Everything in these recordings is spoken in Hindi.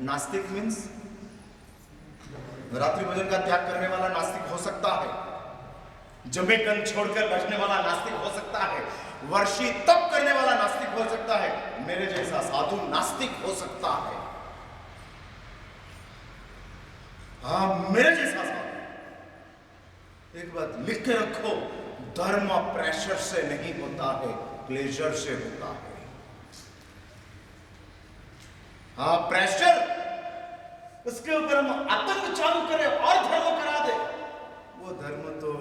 नास्तिक मीन्स रात्रि भोजन का त्याग करने वाला नास्तिक हो सकता है, जमे कन छोड़कर बैठने वाला नास्तिक हो सकता है, वर्षी तप करने वाला नास्तिक हो सकता है, मेरे जैसा साधु नास्तिक हो सकता है। हाँ, मेरे जैसा साधु। एक बात लिख के रखो, धर्म प्रेशर से नहीं होता है, प्लेजर से होता है। हाँ, प्रेशर, उसके ऊपर हम आतंक चालू करें और धर्म करा दे, वो धर्म तो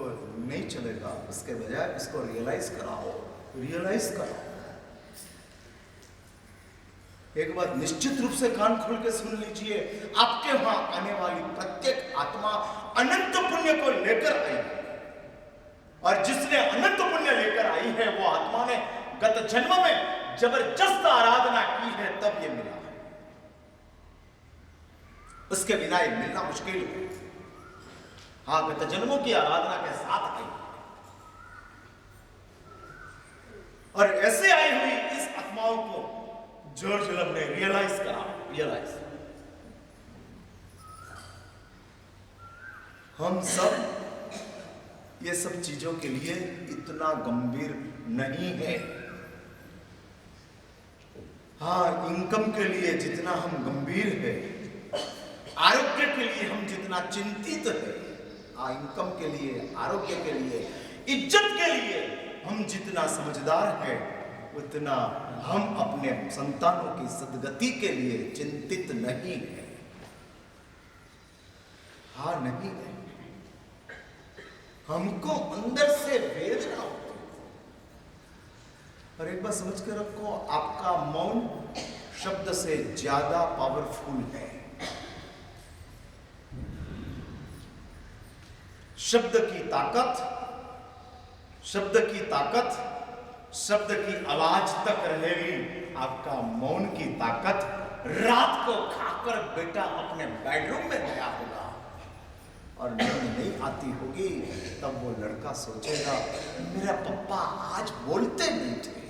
नहीं चलेगा। उसके बजाय इसको रियलाइज कराओ, रियलाइज कराओ। एक बात निश्चित रूप से कान खोल के सुन लीजिए, आपके वहां आने वाली प्रत्येक आत्मा अनंत पुण्य को लेकर आई है, और जिसने अनंत पुण्य लेकर आई है वो आत्मा ने गत जन्म में जबरदस्त आराधना की है, तब ये मिला है। उसके बिना ये मिलना मुश्किल है। हाँ, गत जन्मों की आराधना के साथ आई, और ऐसे आई हुई इस आत्माओं को जॉर्ज लव ने रियलाइज करा। रियलाइज, हम सब ये सब चीजों के लिए इतना गंभीर नहीं है। हाँ, इनकम के लिए जितना हम गंभीर है, आरोग्य के लिए हम जितना चिंतित है, हाँ, इनकम के लिए, आरोग्य के लिए, इज्जत के लिए हम जितना समझदार है, उतना हम अपने संतानों की सद्गति के लिए चिंतित नहीं है। हाँ, नहीं है। हमको अंदर से वेदना होती है। और एक बात समझ के रखो, आपका मौन शब्द से ज्यादा पावरफुल है। शब्द की ताकत, शब्द की ताकत, शब्द की आवाज तक रहेगी, आपका मौन की ताकत रात को खाकर बेटा अपने बेडरूम में गया होगा और नींद नहीं आती होगी, तब वो लड़का सोचेगा मेरा पप्पा आज बोलते नहीं थे,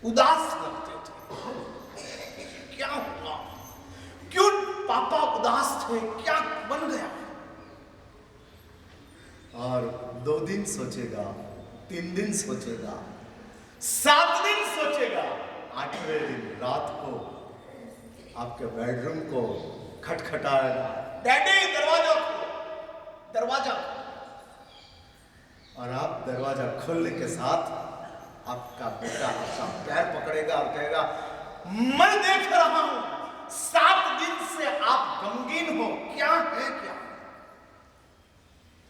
उदास लगते थे, क्या हुआ, क्यों पापा उदास थे, क्या बन गया। और 2 दिन सोचेगा, 3 दिन सोचेगा, 7 दिन सोचेगा, 8वें दिन रात को आपके बेडरूम को खटखटाएगा, डैडी दरवाजा खोलो, दरवाजा। और आप दरवाजा खोलने के साथ आपका बेटा आपका पैर पकड़ेगा और कहेगा मैं देख रहा हूं 7 दिन से आप गमगीन हो, क्या है, क्या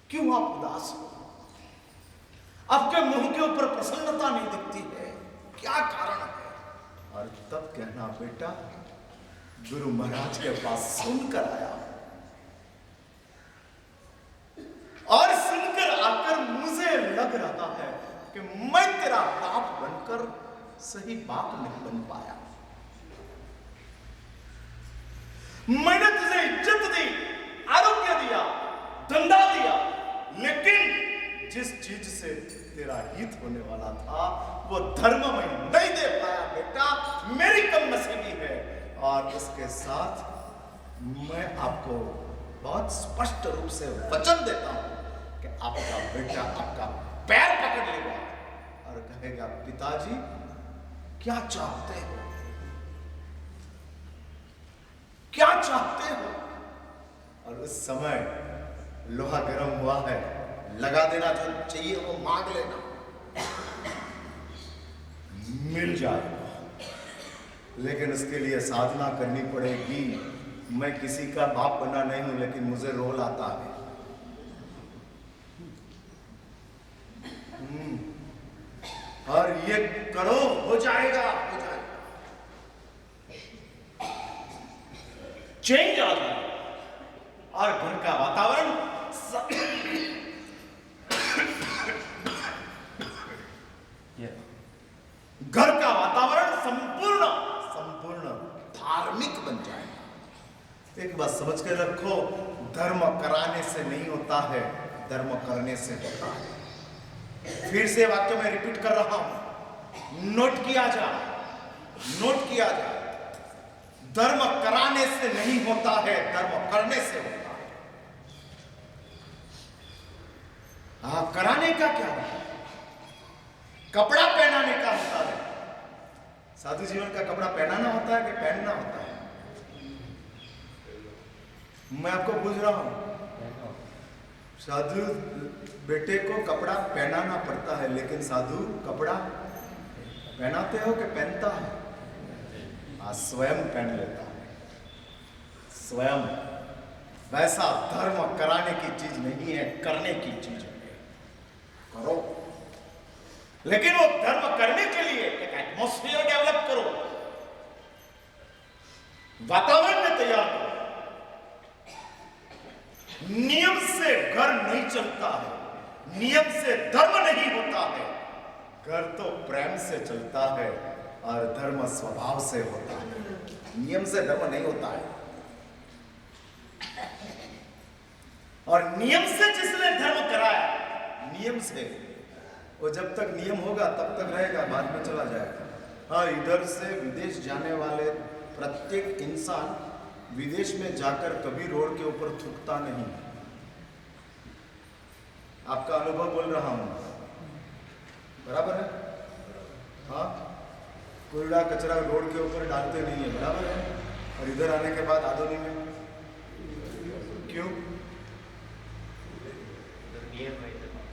क्यों आप उदास हो, आपके मुंह के ऊपर प्रसन्नता नहीं दिखती है, क्या कारण है। और तब कहना बेटा गुरु महाराज के पास सुनकर आया, और सुनकर आकर मुझे लग रहा है कि मैं तेरा बाप बनकर सही बाप नहीं बन पाया। मैंने तुझे इज्जत दी, आरोग्य दिया, धंधा दिया, लेकिन जिस चीज से तेरा हित होने वाला था वो धर्म में नहीं दे पाया बेटा, मेरी कम नसीबी है। और उसके साथ मैं आपको बहुत स्पष्ट रूप से वचन देता हूं कि आपका बेटा आपका पैर पकड़ लेगा और कहेगा पिताजी क्या चाहते हो, क्या चाहते हो। और उस समय लोहा गर्म हुआ है, लगा देना, जो चाहिए वो मांग लेना, मिल जाएगा। लेकिन उसके लिए साधना करनी पड़ेगी। मैं किसी का बाप बना नहीं हूं, लेकिन मुझे रोल आता है। और ये करो, हो जाएगा, हो जाएगा, चेंज आ जाएगा। और घर का वातावरण घर का वातावरण संपूर्ण धार्मिक बन जाएगा। एक बात समझ के रखो, धर्म कराने से नहीं होता है, धर्म करने से होता है। फिर से वाक्य में रिपीट कर रहा हूं, नोट किया जाए, नोट किया जाए। धर्म कराने से नहीं होता है, धर्म करने से होता है। हाँ, कराने का क्या होता है? कपड़ा पहनाने का होता है। साधु जीवन का कपड़ा पहनाना होता है कि पहनना होता है? मैं आपको पूछ रहा हूं, साधु बेटे को कपड़ा पहनाना पड़ता है, लेकिन साधु कपड़ा पहनाते हो कि पहनता है? स्वयं पहन लेता है, स्वयं। वैसा धर्म कराने की चीज नहीं है, करने की चीज है। करो, लेकिन वो धर्म करने के लिए एक एटमॉस्फेयर डेवलप करो, वातावरण तैयार करो। नियम से घर नहीं चलता है, नियम से धर्म नहीं होता है। घर तो प्रेम से चलता है और धर्म स्वभाव से होता है। नियम से धर्म नहीं होता है। और नियम से जिसने धर्म कराया, नियम से, वो जब तक नियम होगा तब तक रहेगा, बाद में चला जाएगा। हाँ, इधर से विदेश जाने वाले प्रत्येक इंसान विदेश में जाकर कभी रोड के ऊपर थूकता नहीं। आपका अनुभव बोल रहा हूं, बराबर है? हाँ, कूड़ा कचरा रोड के ऊपर डालते नहीं है, बराबर है? और इधर आने के बाद आदोनी में क्यों?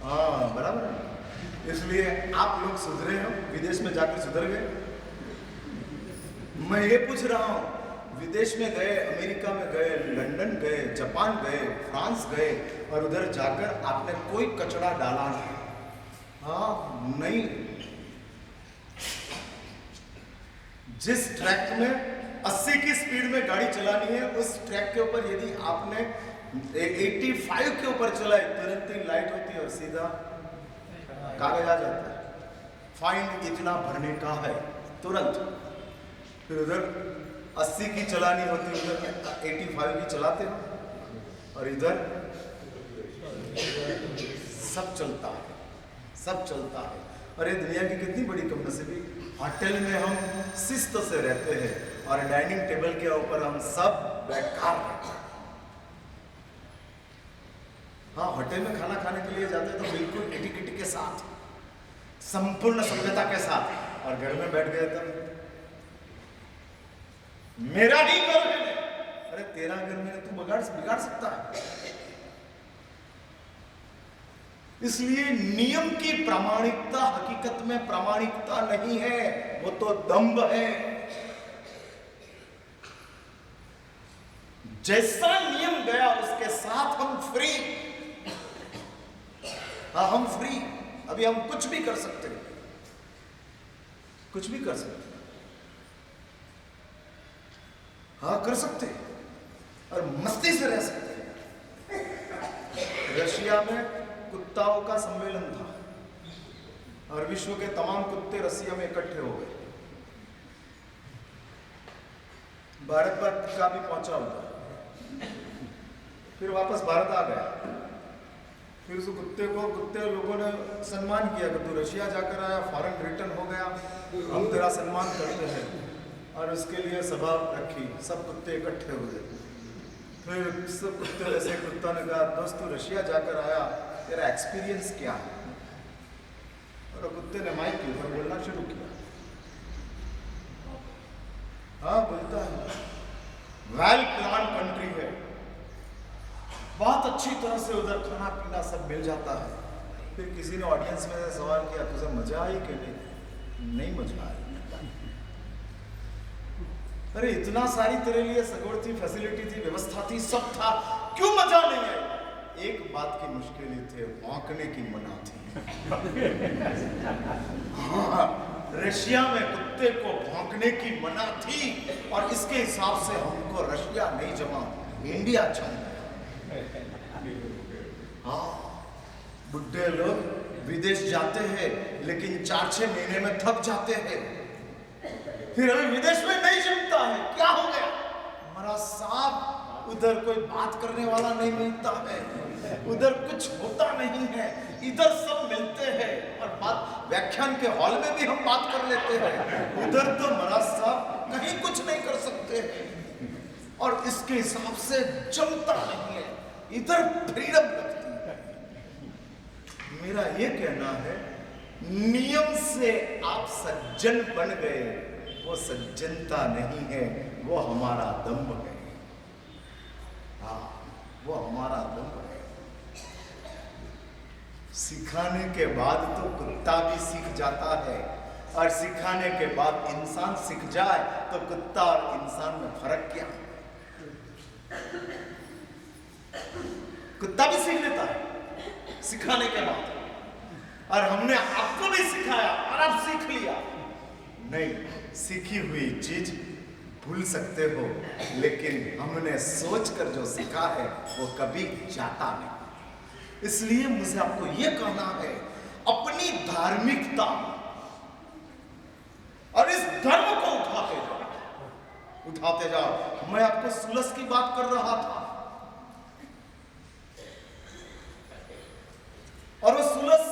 हाँ, बराबर है। इसलिए आप लोग सुधरे हो, विदेश में जाकर सुधर गए। मैं ये पूछ रहा हूं, विदेश में गए, अमेरिका में गए, लंदन गए, जापान गए, फ्रांस गए, और उधर जाकर आपने कोई कचरा डाला नहीं? हाँ, नहीं। जिस ट्रैक में 80 की स्पीड में गाड़ी चलानी है, उस ट्रैक के ऊपर यदि आपने 85 के ऊपर चलाए, तुरंत ही लाइट होती है और सीधा कागज आ जाता है, फाइन इतना भरने का है, तुरंत। फिर उधर 80 की चलानी होती है, उधर 85 की चलाते हो, और इधर सब चलता है, सब चलता है। और ये दुनिया की कितनी बड़ी कमनसीबी। होटल में हम शिस्त से रहते हैं और डाइनिंग टेबल के ऊपर हम सब बेकार रहते हैं। हाँ, होटल में खाना खाने के लिए जाते हैं तो बिल्कुल एटिकेट के साथ, संपूर्ण सभ्यता के साथ, और घर में बैठ गए तब मेरा ही घर है। अरे तेरा घर में तू बिगाड़ सकता है। इसलिए नियम की प्रामाणिकता हकीकत में प्रामाणिकता नहीं है, वो तो दंभ है। जैसा नियम गया उसके साथ हम फ्री। हाँ, हम फ्री। अभी हम कुछ भी कर सकते हैं, कुछ भी कर सकते हैं। हाँ, कर सकते हैं, और मस्ती से रह सकते हैं। रशिया में कुत्ताओं का सम्मेलन था और विश्व के तमाम कुत्ते रसिया में इकट्ठे हो गए। भारत पर का भी पहुंचा उधर, फिर वापस भारत आ गया। फिर उस कुत्ते लोगों ने सम्मान किया कि तू रशिया जाकर आया, फॉरेन रिटर्न हो गया, हम तेरा सम्मान करते हैं, और उसके लिए सभा रखी। सब कुत्ते इकट्ठे हुए। फिर सब कुत्ते, ऐसे कुत्ता ने कहा, दोस्त तू रशिया जाकर आया, तेरा एक्सपीरियंस क्या है? और कुत्ते ने माइक के ऊपर बोलना शुरू किया। हाँ, बोलता है, वेल प्लान कंट्री है, बहुत अच्छी तरह से उधर खाना पीना सब मिल जाता है। फिर किसी ने ऑडियंस में सवाल किया, तुझे मजा आई कि नहीं मजा आई? अरे इतना सारी तेरे लिए सगवड़ थी, फैसिलिटी थी, व्यवस्था थी, सब था, क्यों मजा नहीं आई? एक बात की मुश्किल थे, भौंकने की मना थी। हाँ, रशिया में कुत्ते को भौंकने की मना थी, और इसके हिसाब से हमको रशिया नहीं जमा, इंडिया चाहिए। हाँ, बुढ़े लोग विदेश जाते हैं लेकिन 4-6 महीने में थक जाते हैं। फिर अभी विदेश में नहीं जमता है, क्या हो गया? हमारा साहब, उधर कोई बात करने वाला नहीं मिलता है, उधर कुछ होता नहीं है, इधर सब मिलते हैं, और बात व्याख्यान के हॉल में भी हम बात कर लेते हैं। उधर तो महाराज साहब कहीं कुछ नहीं कर सकते हैं। और इसके हिसाब से जमता नहीं है, इधर फ्रीडम लगती है। मेरा ये कहना है, नियम से आप सज्जन बन गए, वो सज्जनता नहीं है, वो हमारा दम्भ है। हाँ, वो हमारा दम्भ है। सिखाने के बाद तो कुत्ता भी सीख जाता है, और सिखाने के बाद इंसान सीख जाए तो कुत्ता और इंसान में फर्क क्या? कुत्ता भी सीख लेता है सिखाने के बाद, और हमने आपको भी सिखाया और आप सीख लिया। नहीं, सीखी हुई चीज भूल सकते हो, लेकिन हमने सोचकर जो सीखा है वो कभी जाता नहीं। इसलिए मुझे आपको यह कहना है, अपनी धार्मिकता और इस धर्म को उठाते जाओ। मैं आपको सुलस की बात कर रहा था, और वो सुलस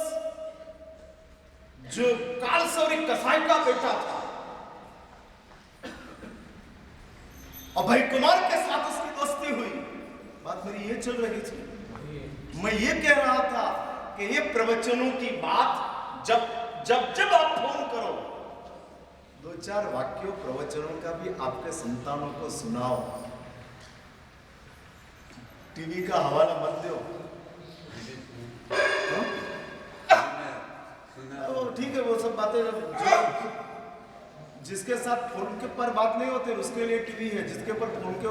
जो कालसौरी कसाई का बेटा था, अभय कुमार के साथ उसकी दोस्ती हुई। बात मेरी ये चल रही थी, मैं ये कह रहा था कि ये प्रवचनों की बात जब आप फोन करो, 2-4 वाक्यों प्रवचनों का भी आपके संतानों को सुनाओ। टीवी का हवाला मत दो। ठीक है, वो सब बातें जो जिसके साथ फोन के पर बात नहीं होती उसके लिए टीवी है, जिसके ऊपर फोन के